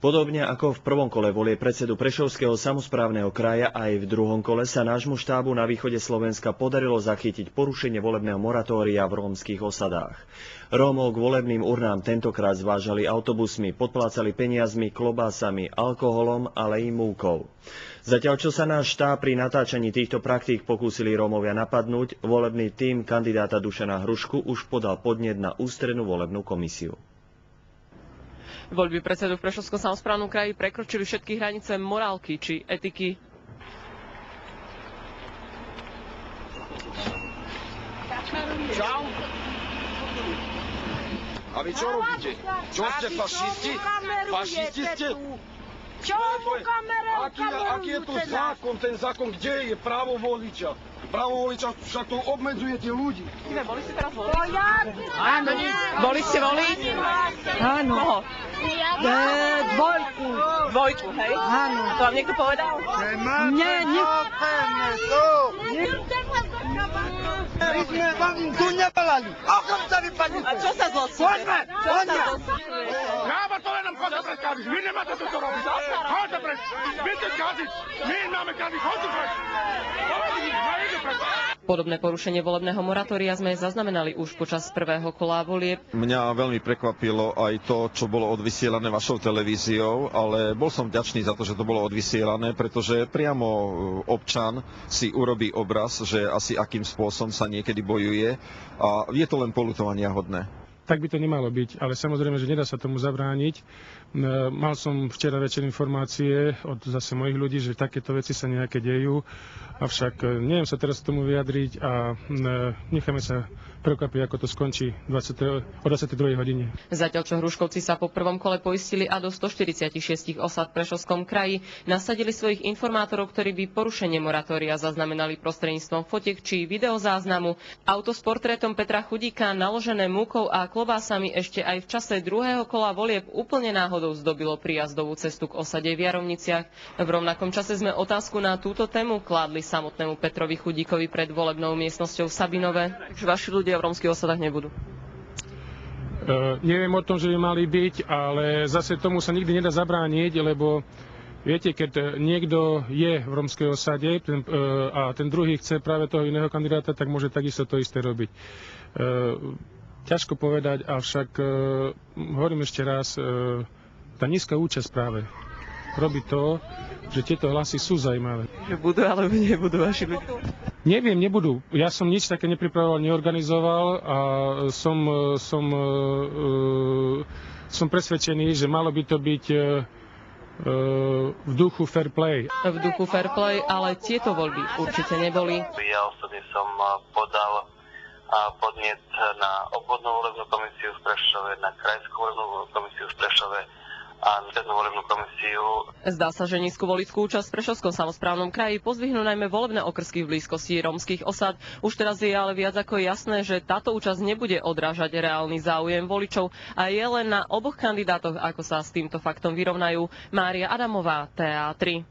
Podobne ako v prvom kole volie predsedu Prešovského samosprávneho kraja, aj v druhom kole sa nášmu štábu na východe Slovenska podarilo zachytiť porušenie volebného moratória v rómskych osadách. Rómov k volebným urnám tentokrát zvážali autobusmi, podplácali peniazmi, klobásami, alkoholom, ale i múkou. Zatiaľ, čo sa náš štáb pri natáčaní týchto praktík pokúsili Rómovia napadnúť, volebný tím kandidáta Dušana Hrušku už podal podnet na ústrednú volebnú komisiu. Voľby predsedu v Prešovskom samosprávnom kraji prekročili všetky hranice morálky či etiky. Čau. A vy čo robíte? Čo ste, fašisti? Fašisti ste? Čo mu kamerujete? Aký je tu zákon? Ten zákon, kde je právo voliča? Právo voliča, však to obmedzujete ľudí. Boli ste teraz voliť? Áno. Boli ste voliť? Áno. Koho? Dvojku. Dvojku, hej? Áno. To vám niekto povedal? Nie. My sme vám tu nevolali. Ochotali pani. A čo sa zlocuje? Poďme. Práva to len nám chodte predkážiť. Vy nemáte toto robiť. Chodte preč. Vy ste kaziť. My máme kaziť. Chodte preč. Podobné porušenie volebného moratória sme zaznamenali už počas prvého kola volieb. Mňa veľmi prekvapilo aj to, čo bolo odvysielané vašou televíziou, ale bol som vďačný za to, že to bolo odvysielané, pretože priamo občan si urobí obraz, že asi akým spôsobom sa niekedy bojuje a je to len poľutovania hodné. Tak by to nemalo byť, ale samozrejme, že nedá sa tomu zabrániť. Mal som včera večer informácie od zase mojich ľudí, že takéto veci sa nejaké dejú, avšak neviem sa teraz k tomu vyjadriť a necháme sa prekvapiť, ako to skončí o 22. hodine. Zatiaľ, čo Hruškovci sa po prvom kole poistili a do 146 osad v Prešovskom kraji nasadili svojich informátorov, ktorí by porušenie moratória zaznamenali prostredníctvom fotiek či videozáznamu. Auto s portrétom Petra Chudíka, naložené múkou a klobásami ešte aj v čase druhého kola volieb úplne náhodou zdobilo príjazdovú cestu k osade v Jaromniciach. V rovnakom čase sme otázku na túto tému kládli samotnému Petrovi Chudíkovi pred volebnou miestnosťou v Sabinove. Že vaši ľudia v rómskych osadách nebudú? Neviem o tom, že by mali byť, ale zase tomu sa nikdy nedá zabrániť, lebo viete, keď niekto je v rómskej osade a ten druhý chce práve toho iného kandidáta, tak môže takisto to isté robiť. Ťažko povedať, avšak hovorím ešte raz, tá nízka účasť práve robí to, že tieto hlasy sú zaujímavé. Že budú alebo nebudú vaši ľudia? Neviem, nebudú. Ja som nič také nepripravoval, neorganizoval a som presvedčený, že malo by to byť v duchu fair play. V duchu fair play, ale tieto voľby určite neboli. Ja osobne som podal podnet na obvodnú volebnú komisiu v Prešove, na krajskú volebnú komisiu v Prešove a národnú volebnú komisiu. Zdá sa, že nízku voličskú účasť v Prešovskom samosprávnom kraji pozdvihnú najmä volebné okrsky v blízkosti rómskych osad. Už teraz je ale viac ako jasné, že táto účasť nebude odrážať reálny záujem voličov a je len na oboch kandidátoch, ako sa s týmto faktom vyrovnajú. Mária Adamová, TA3.